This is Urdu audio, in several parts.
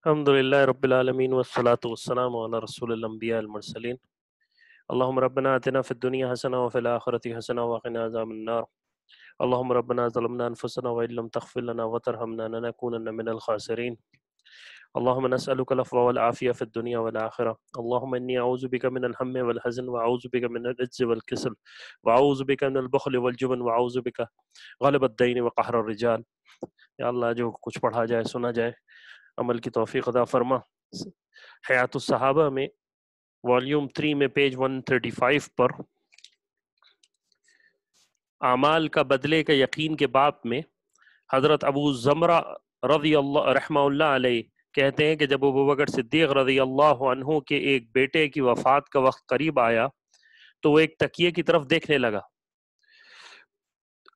الحمدللہ رب العالمین والصلاة والسلام علی رسول الانبیاء المرسلین اللہم ربنا آتنا فی الدنیا حسنہ وفی الآخرۃ حسنہ وقنا عذاب النار اللہم ربنا ظلمنا انفسنا وإن لم تغفر لنا وترحمنا لنکونن من الخاسرین اللہم نسألک العفو والعافیہ فی الدنیا والآخرہ اللہم انی اعوذ بک من الہم والحزن واعوذ بک من العجز والکسل واعوذ بک من البخل والجبن واعوذ بک غلبۃ الدین وقہر الرجال۔ یا اللہ جو کچھ پڑھا جائے سنا جائے عمل کی توفیق عطا فرما۔ حیات الصحابہ میں والیوم 3 میں پیج 135 پر اعمال کا بدلے کا یقین کے باب میں حضرت ابو زمرہ رضی اللہ رحمہ اللہ علیہ کہتے ہیں کہ جب ابو بکر صدیق رضی اللہ عنہ کے ایک بیٹے کی وفات کا وقت قریب آیا تو وہ ایک تکیے کی طرف دیکھنے لگا۔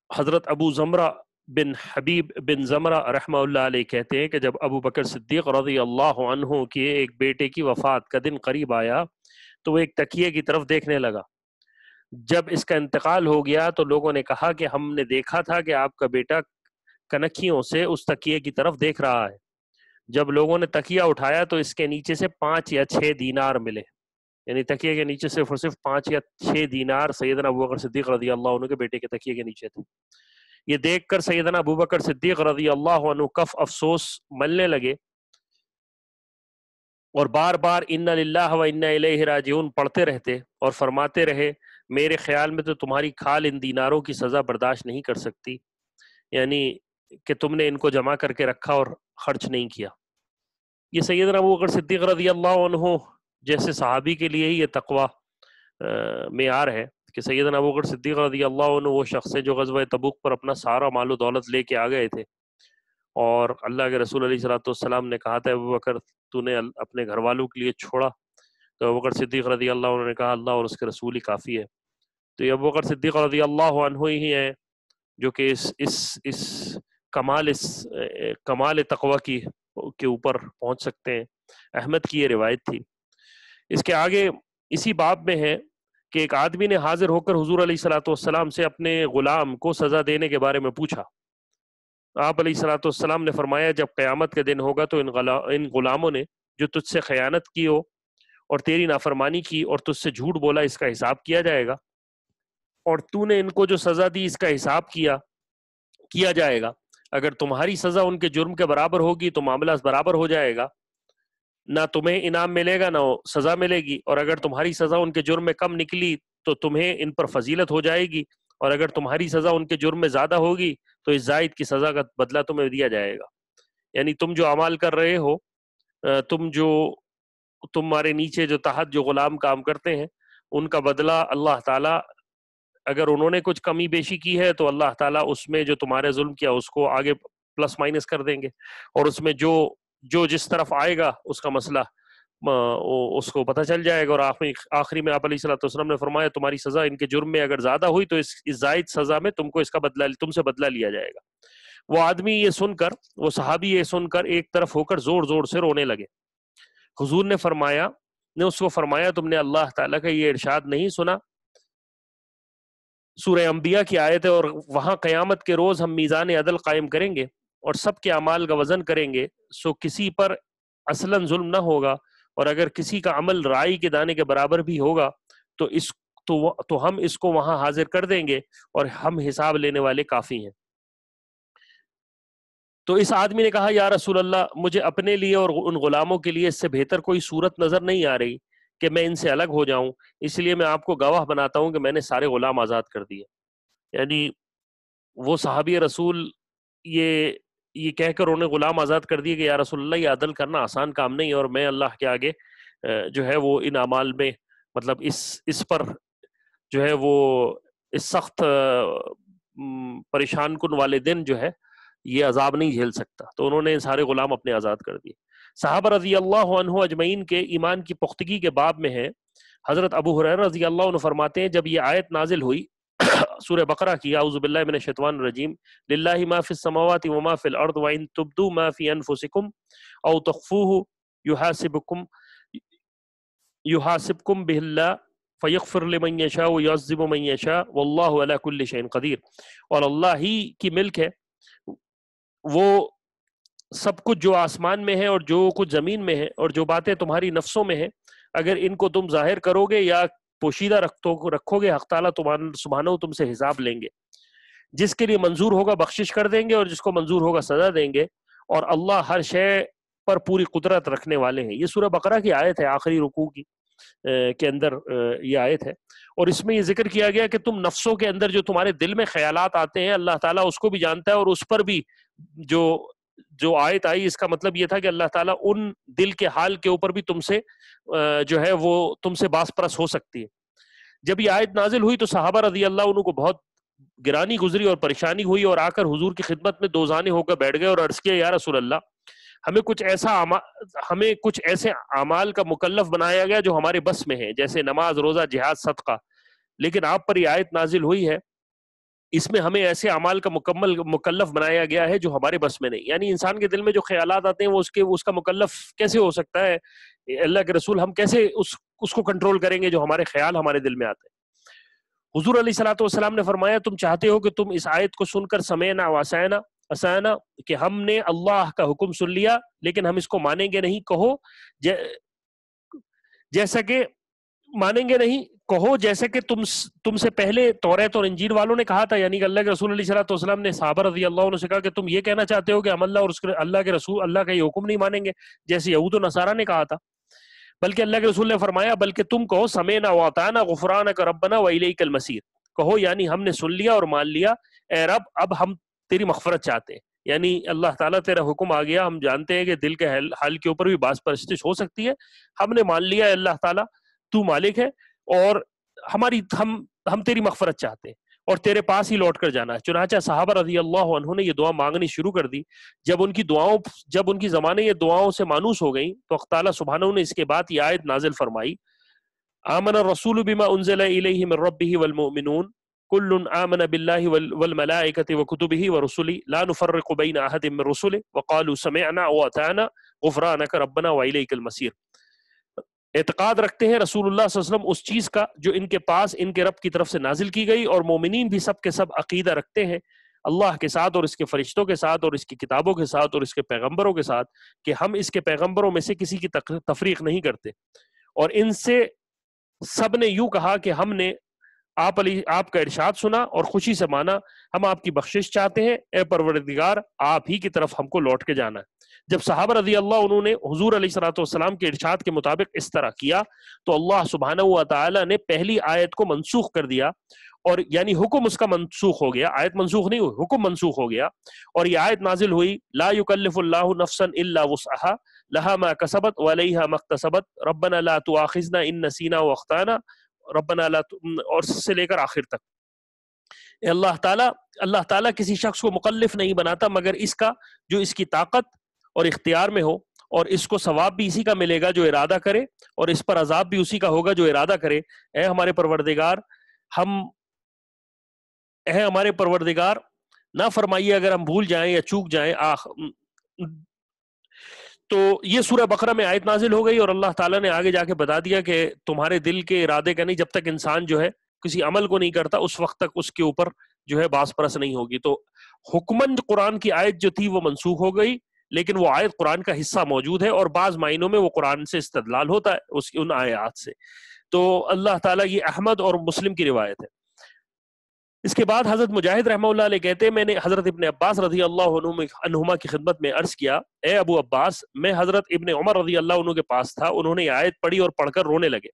حضرت ابو زمرہ بن حبیب بن زمرہ رحمہ اللہ علیہ کہتے ہیں کہ جب ابو بکر صدیق رضی اللہ عنہ کے ایک بیٹے کی وفات کا دن قریب آیا تو وہ ایک تکیے کی طرف دیکھنے لگا۔ جب اس کا انتقال ہو گیا تو لوگوں نے کہا کہ ہم نے دیکھا تھا کہ آپ کا بیٹا کنکھیوں سے اس تکیے کی طرف دیکھ رہا ہے۔ جب لوگوں نے تکیہ اٹھایا تو اس کے نیچے سے 5 یا 6 دینار ملے، یعنی تکیے کے نیچے صرف اور صرف 5 یا 6 دینار سیدنا ابو بکر صدیق رضی اللہ عنہ کے بیٹے کے تکیے کے نیچے تھے۔ یہ دیکھ کر سیدنا ابو بکر صدیق رضی اللہ عنہ کف افسوس ملنے لگے اور بار بار انا للہ و انا الیہ راجعون پڑھتے رہتے اور فرماتے رہے میرے خیال میں تو تمہاری کھال ان دیناروں کی سزا برداشت نہیں کر سکتی، یعنی کہ تم نے ان کو جمع کر کے رکھا اور خرچ نہیں کیا۔ یہ سیدنا ابو بکر صدیق رضی اللہ عنہ جیسے صحابی کے لیے ہی یہ تقوی معیار ہے کہ سیدنا ابو بکر صدیق رضی اللہ عنہ وہ شخص ہے جو غزوہ تبوک پر اپنا سارا مال و دولت لے کے آ گئے تھے، اور اللہ کے رسول علیہ السلام نے کہا تھا ابو بکر تو نے اپنے گھر والوں کے لیے چھوڑا، تو ابو بکر صدیق رضی اللہ عنہ نے کہا اللہ اور اس کے رسول ہی کافی ہے۔ تو یہ ابو بکر صدیق رضی اللہ عنہ ہی ہیں جو کہ اس کمال تقوی کے اوپر پہنچ سکتے ہیں۔ احمد کی یہ روایت تھی۔ اس کے آگے اسی باب میں ہے کہ ایک آدمی نے حاضر ہو کر حضور علیہ السلام سے اپنے غلام کو سزا دینے کے بارے میں پوچھا۔ آپ علیہ السلام نے فرمایا جب قیامت کے دن ہوگا تو ان غلاموں نے جو تجھ سے خیانت کی ہو اور تیری نافرمانی کی اور تجھ سے جھوٹ بولا اس کا حساب کیا جائے گا، اور تو نے ان کو جو سزا دی اس کا حساب کیا جائے گا۔ اگر تمہاری سزا ان کے جرم کے برابر ہوگی تو معاملہ برابر ہو جائے گا، نہ تمہیں انعام ملے گا نہ سزا ملے گی، اور اگر تمہاری سزا ان کے جرم میں کم نکلی تو تمہیں ان پر فضیلت ہو جائے گی، اور اگر تمہاری سزا ان کے جرم میں زیادہ ہوگی تو اس زائد کی سزا کا بدلہ تمہیں دیا جائے گا۔ یعنی تم جو اعمال کر رہے ہو، تمہارے نیچے جو تحت جو غلام کام کرتے ہیں ان کا بدلہ اللہ تعالیٰ، اگر انہوں نے کچھ کمی بیشی کی ہے تو اللہ تعالیٰ اس میں جو تمہارے ظلم کیا اس کو آگے پلس مائنس کر دیں گے، اور اس میں جو جس طرف آئے گا اس کا مسئلہ اس کو پتہ چل جائے گا۔ اور آخری میں آپ علیہ السلام نے فرمایا تمہاری سزا ان کے جرم میں اگر زیادہ ہوئی تو اس زائد سزا میں تم سے بدلہ لیا جائے گا۔ وہ آدمی یہ سن کر، وہ صحابی یہ سن کر ایک طرف ہو کر زور زور سے رونے لگے۔ حضور نے اس کو فرمایا تم نے اللہ تعالیٰ کا یہ ارشاد نہیں سنا؟ سورہ انبیاء کی آیت ہے، اور وہاں قیامت کے روز ہم میزان عدل قائم کریں گے اور سب کے اعمال کا وزن کریں گے، سو کسی پر اصلاً ظلم نہ ہوگا، اور اگر کسی کا عمل رائی کے دانے کے برابر بھی ہوگا تو ہم اس کو وہاں حاضر کر دیں گے اور ہم حساب لینے والے کافی ہیں۔ تو اس آدمی نے کہا یا رسول اللہ مجھے اپنے لیے اور ان غلاموں کے لیے اس سے بہتر کوئی صورت نظر نہیں آ رہی کہ میں ان سے الگ ہو جاؤں، اس لیے میں آپ کو گواہ بناتا ہوں کہ میں نے سارے غلام آزاد کر دیے۔ یعنی وہ صحابی رسول یہ کہہ کر انہیں غلام آزاد کر دیے کہ یا رسول اللہ یہ عدل کرنا آسان کام نہیں، اور میں اللہ کے آگے جو ہے وہ ان اعمال میں مطلب اس پر جو ہے وہ اس سخت پریشان کن والے دن جو ہے یہ عذاب نہیں جھیل سکتا۔ تو انہوں نے سارے غلام اپنے آزاد کر دیے۔ صحابہ رضی اللہ عنہ اجمعین کے ایمان کی پختگی کے باب میں ہے، حضرت ابو ہریرہ رضی اللہ عنہ فرماتے ہیں جب یہ آیت نازل ہوئی سورہ بقرہ کی اعوذ باللہ من الشیطان الرجیم للہ ما فی السماوات وما فی الارض وان تبدوا ما فی انفسکم او تخفوه یحاسبکم بہ اللہ فیغفر لمن یشاء ویعذب من یشاء واللہ علی کل شیء قدیر۔ اور اللہ ہی کی ملک ہے، وہ سب کچھ جو آسمان میں ہے اور جو کچھ زمین میں ہے اور جو باتیں تمہاری نفسوں میں ہیں، اگر ان کو تم ظاہر کرو گے یا پوشیدہ رکھو گے، حق تعالیٰ سبحانہ تم سے حساب لیں گے. جس کے لیے منظور ہوگا بخشش کر دیں گے اور جس کو منظور ہوگا سزا دیں گے، اور اللہ ہر شے پر پوری قدرت رکھنے والے ہیں. یہ سورہ بقرہ کی آیت ہے، آخری رکوع کی کے اندر یہ آیت ہے. اور اس میں یہ ذکر کیا گیا کہ تم نفسوں کے اندر جو تمہارے دل میں خیالات آتے ہیں اللہ تعالیٰ اس کو بھی جانتا ہے، اور اس پر بھی جو آیت آئی اس کا مطلب یہ تھا کہ اللہ تعالیٰ ان دل کے حال کے اوپر بھی تم سے جو ہے وہ تم سے باس پرس ہو سکتی ہے. جب یہ آیت نازل ہوئی تو صحابہ رضی اللہ عنہ کو بہت گرانی گزری اور پریشانی ہوئی، اور آ کر حضور کی خدمت میں دوزانے ہو کر بیٹھ گئے اور عرض کیا یا رسول اللہ، ہمیں کچھ ایسے اعمال کا مکلف بنایا گیا جو ہمارے بس میں ہیں، جیسے نماز، روزہ، جہاد، صدقہ، لیکن آپ پر یہ آیت نازل ہوئی ہے، اس میں ہمیں ایسے اعمال کا مکلف بنایا گیا ہے جو ہمارے بس میں نہیں. یعنی انسان کے دل میں جو خیالات آتے ہیں وہ اس کا مکلف کیسے ہو سکتا ہے؟ اللہ کے رسول، ہم کیسے اس کو کنٹرول کریں گے جو ہمارے خیال ہمارے دل میں آتے ہیں؟ حضور علیہ الصلوۃ والسلام نے فرمایا تم چاہتے ہو کہ تم اس آیت کو سن کر سمعنا وعصینا کہ ہم نے اللہ کا حکم سن لیا لیکن ہم اس کو مانیں گے نہیں، کہو جیسا کہ مانیں گے نہیں، کہو جیسے کہ تم سے پہلے توریت اور انجیل والوں نے کہا تھا. یعنی کہ اللہ کے رسول علیہ الصلوۃ والسلام نے صحابہ رضی اللہ عنہ سے کہا کہ تم یہ کہنا چاہتے ہو کہ ہم اللہ اور اللہ کے رسول اللہ کا یہ حکم نہیں مانیں گے جیسے یہود و نصارہ نے کہا تھا؟ بلکہ اللہ کے رسول نے فرمایا بلکہ تم کہو سمعنا واطعنا غفرانک ربنا والیک المصیر، کہو یعنی ہم نے سن لیا اور مان لیا اے رب، اب ہم تیری مغفرت چاہتے ہیں. یعنی اللہ تعالیٰ تیرا حکم آ گیا، ہم جانتے ہیں کہ دل کے حال کے اوپر بھی باس پرستش ہو سکتی ہے، ہم نے مان لیا اللہ تعالیٰ تو مالک ہے اور ہم تیری مغفرت چاہتے ہیں اور تیرے پاس ہی لوٹ کر جانا ہے. چنانچہ صحابہ رضی اللہ عنہ نے یہ دعا مانگنی شروع کر دی. جب ان کی زمانے یہ دعاؤں سے مانوس ہو گئیں تو اللہ تعالیٰ سبحانہ نے اس کے بعد یہ آیت نازل فرمائی، آمن الرسول بما انزل الیہ من ربہ والمؤمنون کل آمن باللہ والملائکۃ وکتبہ ورسلہ لا نفرق بین احد من رسلہ وقالوا سمعنا واطعنا غفرانک ربنا والیک المصیر. اعتقاد رکھتے ہیں رسول اللہ صلی اللہ علیہ وسلم اس چیز کا جو ان کے پاس ان کے رب کی طرف سے نازل کی گئی، اور مومنین بھی سب کے سب عقیدہ رکھتے ہیں اللہ کے ساتھ اور اس کے فرشتوں کے ساتھ اور اس کی کتابوں کے ساتھ اور اس کے پیغمبروں کے ساتھ کہ ہم اس کے پیغمبروں میں سے کسی کی تفریق نہیں کرتے. اور ان سے سب نے یوں کہا کہ ہم نے آپ کا ارشاد سنا اور خوشی سے مانا، ہم آپ کی بخشش چاہتے ہیں، اے پروردگار آپ ہی کی طرف ہم کو لوٹ کے جانا ہے. جب صحابہ رضی اللہ عنہ نے حضور علیہ الصلوۃ والسلام کے ارشاد کے مطابق اس طرح کیا تو اللہ سبحانہ و تعالی نے پہلی آیت کو منسوخ کر دیا، اور یعنی حکم اس کا منسوخ ہو گیا، آیت منسوخ نہیں ہوئی، حکم منسوخ ہو گیا، اور یہ آیت نازل ہوئی لا یکلف اللہ نفسا الا وسعها لها ما کسبت وعلیہا ما اکتسبت ربنا لا تؤاخذنا ان نسینا واخطانا ربنا لا اور سے لے کر آخر تک. اللہ تعالیٰ کسی شخص کو مکلف نہیں بناتا مگر اس کا جو اس کی طاقت اور اختیار میں ہو، اور اس کو ثواب بھی اسی کا ملے گا جو ارادہ کرے اور اس پر عذاب بھی اسی کا ہوگا جو ارادہ کرے. اے ہمارے پروردگار نہ فرمائیے اگر ہم بھول جائیں یا چوک جائیں. تو یہ سورہ بقرہ میں آیت نازل ہو گئی اور اللہ تعالیٰ نے آگے جا کے بتا دیا کہ تمہارے دل کے ارادے کا نہیں، جب تک انسان جو ہے کسی عمل کو نہیں کرتا اس وقت تک اس کے اوپر جو ہے باس پرس نہیں ہوگی. تو حکمن قرآن کی آیت جو تھی وہ منسوخ ہو گئی، لیکن وہ آیت قرآن کا حصہ موجود ہے اور بعض معنوں میں وہ قرآن سے استدلال ہوتا ہے اس کی ان آیات سے. تو اللہ تعالیٰ یہ احمد اور مسلم کی روایت ہے. اس کے بعد حضرت مجاہد رحمہ اللہ علیہ کہتے ہیں میں نے حضرت ابن عباس رضی اللہ عنہما کی خدمت میں عرض کیا اے ابو عباس، میں حضرت ابن عمر رضی اللہ عنہ کے پاس تھا، انہوں نے یہ آیت پڑھی اور پڑھ کر رونے لگے.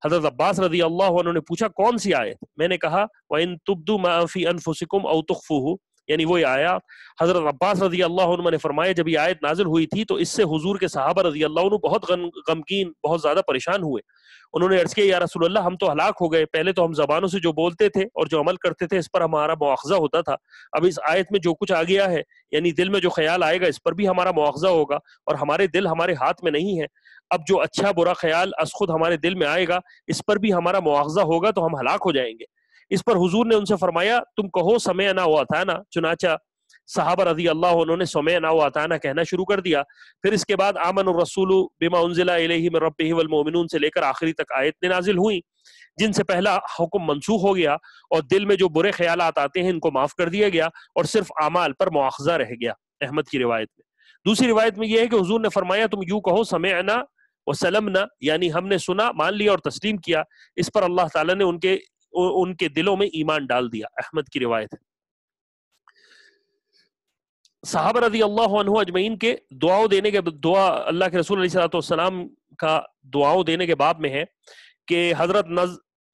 حضرت عباس رضی اللہ عنہ نے پوچھا کون سی آیت؟ میں نے کہا وَإِن تُبْدُوا مَا فِي أَنفُسِكُمْ أَوْ تُخْفُوهُ، یعنی وہ آیا. حضرت عباس رضی اللہ عنہ نے فرمایا جب یہ آیت نازل ہوئی تھی تو اس سے حضور کے صحابہ رضی اللہ عنہ بہت غمگین، بہت زیادہ پریشان ہوئے. انہوں نے عرض کیا یا رسول اللہ ہم تو ہلاک ہو گئے، پہلے تو ہم زبانوں سے جو بولتے تھے اور جو عمل کرتے تھے اس پر ہمارا مواخذہ ہوتا تھا، اب اس آیت میں جو کچھ آ گیا ہے یعنی دل میں جو خیال آئے گا اس پر بھی ہمارا مواخذہ ہوگا، اور ہمارے دل ہمارے ہاتھ میں نہیں ہے. اب جو اچھا برا خیال از خود ہمارے دل میں آئے گا اس پر بھی ہمارا مواخذہ ہوگا تو ہم ہلاک ہو جائیں گے. اس پر حضور نے ان سے فرمایا تم کہو سمعنا واطعنا. چنانچہ صحابہ رضی اللہ عنہ نے سمعنا واطعنا کہنا شروع کر دیا. پھر اس کے بعد آمن الرسول بما انزل الیہ من ربہ والمؤمنون سے لے کر آخری تک آیتیں نازل ہوئیں جن سے پہلا حکم منسوخ ہو گیا اور دل میں جو برے خیالات آتے ہیں ان کو معاف کر دیا گیا اور صرف اعمال پر مواخذہ رہ گیا، احمد کی روایت میں. دوسری روایت میں یہ ہے کہ حضور نے فرمایا تم یوں کہو سمعنا وسلمنا، یعنی ہم نے سنا، مان لیا اور تسلیم کیا. اس پر اللہ تعالیٰ نے ان کے دلوں میں ایمان ڈال دیا. احمد کی روایت ہے. صحابہ رضی اللہ عنہ اجمعین کے دعاؤں دینے کے دعا اللہ کے رسول علیہ الصلوۃ والسلام کا دعاؤں دینے کے باب میں ہے کہ حضرت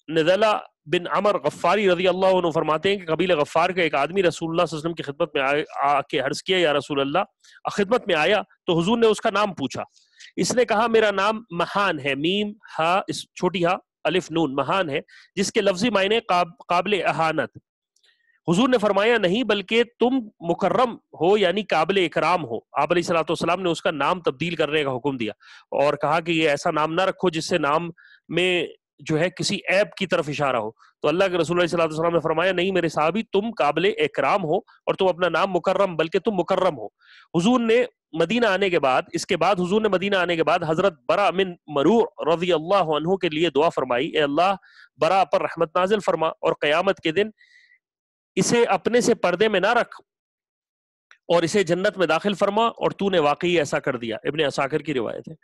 نزلہ بن عمر غفاری رضی اللہ عنہ فرماتے ہیں کہ قبیلہ غفار کا ایک آدمی رسول اللہ صلی اللہ علیہ وسلم کی خدمت میں آ کے عرض کیا یا رسول اللہ، خدمت میں آیا تو حضور نے اس کا نام پوچھا. اس نے کہا میرا نام مہان ہے، میم ہا چھوٹی ہا الف نون، مہان ہے، جس کے لفظی معنی قابل اہانت. حضور نے فرمایا نہیں بلکہ تم مکرم ہو، یعنی قابل اکرام ہو. آپ علیہ الصلوۃ والسلام نے اس کا نام تبدیل کرنے کا حکم دیا اور کہا کہ یہ ایسا نام نہ رکھو جس سے نام میں جو ہے کسی عیب کی طرف اشارہ ہو. تو اللہ کے رسول علیہ الصلوۃ والسلام نے فرمایا نہیں میرے صحابی، تم قابل اکرام ہو اور تم اپنا نام مکرم، بلکہ تم مکرم ہو. حضور نے مدینہ آنے کے بعد حضور نے مدینہ آنے کے بعد حضرت برا من مرور رضی اللہ عنہ کے لیے دعا فرمائی، اے اللہ برا پر رحمت نازل فرما اور قیامت کے دن اسے اپنے سے پردے میں نہ رکھ اور اسے جنت میں داخل فرما، اور تو نے واقعی ایسا کر دیا. ابن عساکر کی روایت ہے.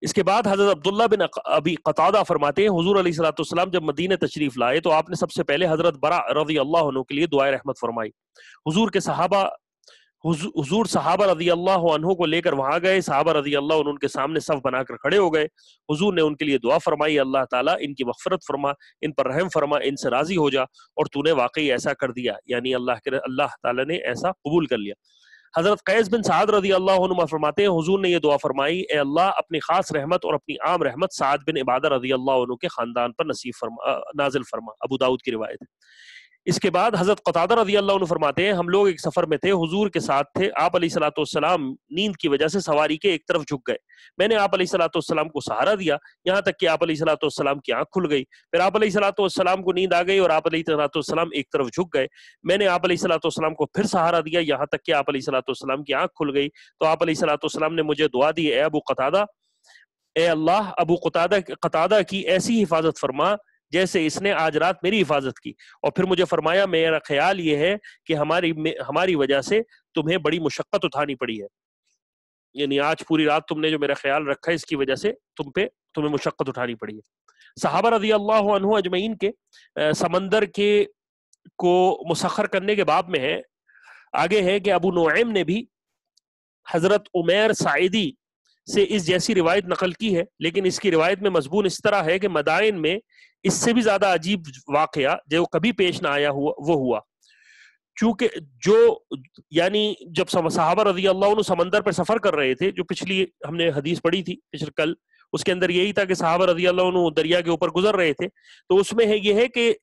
اس کے بعد حضرت عبداللہ بن ابی قتادہ فرماتے ہیں حضور علیہ الصلوۃ والسلام جب مدینہ تشریف لائے تو آپ نے سب سے پہلے حضرت برا رضی اللہ عنہ کے لیے دعائے رحمت فرمائی. حضور صحابہ رضی اللہ عنہ کو لے کر وہاں گئے. صحابہ رضی اللہ عنہ ان کے سامنے صف بنا کر کھڑے ہو گئے. حضور نے ان کے لیے دعا فرمائی، اللہ تعالیٰ ان کی مغفرت فرما، ان پر رحم فرما، ان سے راضی ہو جا، اور تو نے واقعی ایسا کر دیا، یعنی اللہ تعالیٰ نے ایسا قبول کر لیا. حضرت قیس بن سعد رضی اللہ عنہ فرماتے ہیں حضور نے یہ دعا فرمائی، اے اللہ اپنی خاص رحمت اور اپنی عام رحمت سعد بن عبادہ رضی اللہ عنہ کے خاندان پر نازل فرما. ابو داؤد کی روایت ہے. اس کے بعد حضرت قتادہ رضی اللہ عنہ فرماتے ہیں ہم لوگ ایک سفر میں تھے، حضور کے ساتھ تھے. آپ علیہ الصلوۃ والسلام نیند کی وجہ سے سواری کے ایک طرف جھک گئے. میں نے آپ علیہ الصلوۃ والسلام کو سہارا دیا یہاں تک کہ آپ علیہ الصلوۃ والسلام کی آنکھ کھل گئی. پھر آپ علیہ الصلوۃ والسلام کو نیند آ گئی اور آپ علیہ الصلوۃ والسلام ایک طرف جھک گئے. میں نے آپ علیہ الصلوۃ والسلام کو پھر سہارا دیا یہاں تک کہ آپ علیہ الصلوۃ والسلام کی آنکھ کھل گئی. تو آپ علیہ الصلوۃ والسلام نے مجھے دعا دی، اے ابو قتادہ، اے اللہ ابو قتادہ کی ایسی حفاظت فرما جیسے اس نے آج رات میری حفاظت کی. اور پھر مجھے فرمایا میرا خیال یہ ہے کہ ہماری وجہ سے تمہیں بڑی مشقت اٹھانی پڑی ہے، یعنی آج پوری رات تم نے جو میرا خیال رکھا ہے اس کی وجہ سے تمہیں مشقت اٹھانی پڑی ہے. صحابہ رضی اللہ عنہ اجمعین کے سمندر کو مسخر کرنے کے باب میں ہے. آگے ہے کہ ابو نعیم نے بھی حضرت عمیر سعیدی سے اس جیسی روایت نقل کی ہے، لیکن اس کی روایت میں مضمون اس طرح ہے کہ مدائن میں اس سے بھی زیادہ عجیب واقعہ جو کبھی پیش نہ آیا وہ ہوا. چونکہ یعنی جب صحابہ رضی اللہ عنہ سمندر پر سفر کر رہے تھے، جو پچھلی ہم نے حدیث پڑھی تھی کل، اس کے اندر یہی تھا کہ صحابہ رضی اللہ عنہ دریا کے اوپر گزر رہے تھے. تو اس میں یہ ہے کہ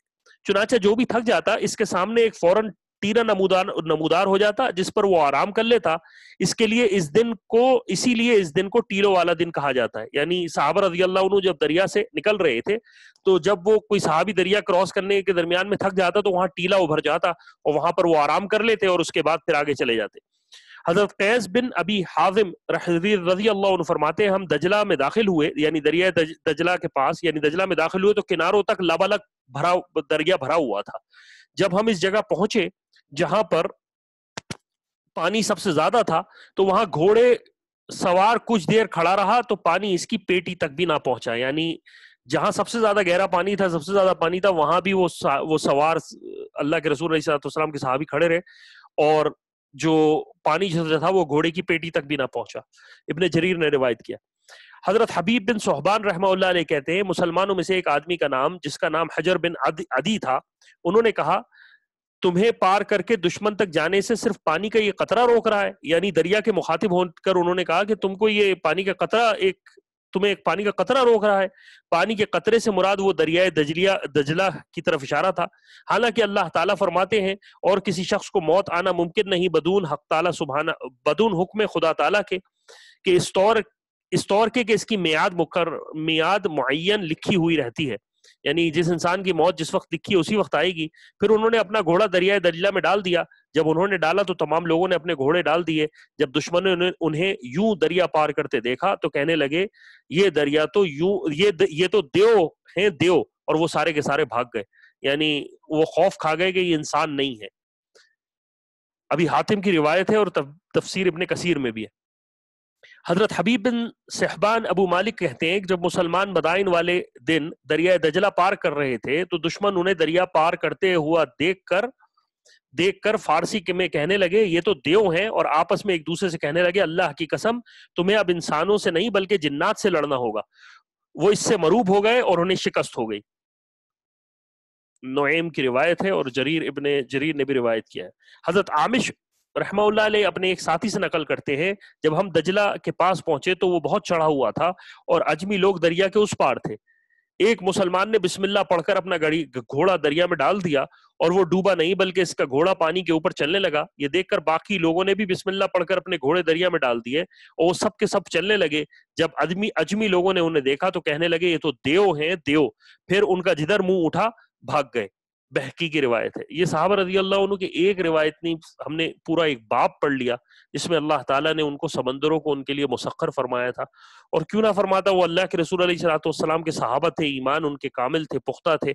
چنانچہ جو بھی تھک جاتا اس کے سامنے ایک فوراً ٹیرا نمودار ہو جاتا جس پر وہ آرام کر لیتا. اسی لیے اس دن کو ٹیلوں والا دن کہا جاتا ہے. یعنی صحابہ رضی اللہ عنہ جب دریا سے نکل رہے تھے تو جب وہ کوئی صحابی دریا کراس کرنے کے درمیان میں تھک جاتا تو وہاں ٹیلا ابھر جاتا اور وہاں پر وہ آرام کر لیتے اور اس کے بعد پھر آگے چلے جاتے. حضرت قیس بن ابی حازم رضی اللہ عنہ فرماتے ہیں ہم دجلہ میں داخل ہوئے، یعنی دریا دجلہ کے پاس، یعنی دجلہ میں داخل ہوئے تو کناروں تک لبالب دریا بھرا ہوا تھا. جب ہم اس جگہ پہنچے جہاں پر پانی سب سے زیادہ تھا تو وہاں گھوڑے سوار کچھ دیر کھڑا رہا تو پانی اس کی پیٹی تک بھی نہ پہنچا. یعنی جہاں سب سے زیادہ گہرا پانی تھا، سب سے زیادہ پانی تھا، وہاں بھی وہ سوار اللہ کے رسول علیہ السلام کے صحابی کھڑے رہے اور جو پانی جو تھا وہ گھوڑے کی پیٹی تک بھی نہ پہنچا. ابن جریر نے روایت کیا. حضرت حبیب بن صحبان رحمہ اللہ علیہ کہتے ہیں مسلمانوں میں سے ایک آدمی کا نام جس کا نام حجر بن عدی تھا، انہوں نے کہا تمہیں پار کر کے دشمن تک جانے سے صرف پانی کا یہ قطرہ روک رہا ہے. یعنی دریا کے مخاطب ہو کر انہوں نے کہا کہ تم کو یہ پانی کا قطرہ تمہیں ایک پانی کا قطرہ روک رہا ہے. پانی کے قطرے سے مراد وہ دریائے دجلہ کی طرف اشارہ تھا. حالانکہ اللہ تعالیٰ فرماتے ہیں اور کسی شخص کو موت آنا ممکن نہیں بدون حکم خدا تعالیٰ کے کہ اس طور کے کہ اس کی میعاد معین لکھی ہوئی رہتی ہے. یعنی جس انسان کی موت جس وقت لکھی ہے اسی وقت آئے گی. پھر انہوں نے اپنا گھوڑا دریائے دجلہ میں ڈال دیا. جب انہوں نے ڈالا تو تمام لوگوں نے اپنے گھوڑے ڈال دیے. جب دشمنوں نے انہیں یوں دریا پار کرتے دیکھا تو کہنے لگے یہ دریا تو یہ تو دیو، اور وہ سارے کے سارے بھاگ گئے. یعنی وہ خوف کھا گئے کہ یہ انسان نہیں ہے. ابھی حاتم کی روایت ہے اور تفسیر ابن کثیر میں بھی ہے. حضرت حبیب بن صحبان ابو مالک کہتے ہیں کہ جب مسلمان مدائن والے دن دریائے دجلہ پار کر رہے تھے تو دشمن انہیں دریا پار کرتے ہوا دیکھ کر فارسی میں کہنے لگے یہ تو دیو ہیں، اور آپس میں ایک دوسرے سے کہنے لگے اللہ کی قسم تمہیں اب انسانوں سے نہیں بلکہ جنات سے لڑنا ہوگا۔ وہ اس سے مروب ہو گئے اور انہیں شکست ہو گئی۔ نعیم کی روایت ہے اور جریر نے بھی روایت کیا ہے۔ حضرت عامش رحمہ اللہ علیہ اپنے ایک ساتھی سے نقل کرتے ہیں جب ہم دجلہ کے پاس پہنچے تو وہ بہت چڑھا ہوا تھا اور اجمی لوگ دریا کے اس پار تھے۔ ایک مسلمان نے بسم اللہ پڑھ کر اپنا گھوڑا دریا میں ڈال دیا اور وہ ڈوبا نہیں بلکہ اس کا گھوڑا پانی کے اوپر چلنے لگا۔ یہ دیکھ کر باقی لوگوں نے بھی بسم اللہ پڑھ کر اپنے گھوڑے دریا میں ڈال دیے اور وہ سب کے سب چلنے لگے۔ جب اجمی لوگوں نے انہیں دیکھا تو کہنے لگے یہ تو دیو ہیں دیو، پھر ان کا جدھر منہ اٹھا بھاگ گئے۔ بہقی کی روایت ہے۔ یہ صحابہ رضی اللہ عنہ کی ایک روایت نہیں، ہم نے پورا ایک باب پڑھ لیا جس میں اللہ تعالیٰ نے ان کو سمندروں کو ان کے لیے مسخر فرمایا تھا، اور کیوں نہ فرماتا، وہ اللہ کے رسول علیہ الصلوۃ والسلام کے صحابہ تھے، ایمان ان کے کامل تھے، پختہ تھے،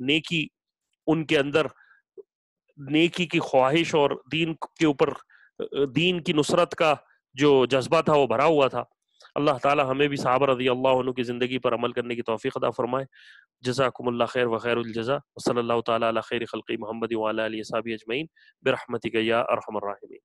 نیکی ان کے اندر، نیکی کی خواہش اور دین کے اوپر دین کی نصرت کا جو جذبہ تھا وہ بھرا ہوا تھا۔ اللہ تعالی ہمیں بھی صحابہ رضی اللہ عنہ کی زندگی پر عمل کرنے کی توفیق عطا فرمائے۔ جزاکم اللہ خیر وخیر الجزا، وصلی اللہ تعالی علی خیر خلقی محمد وعلی آلہ وصحبہ اجمعین برحمتک یا ارحم الراحمین۔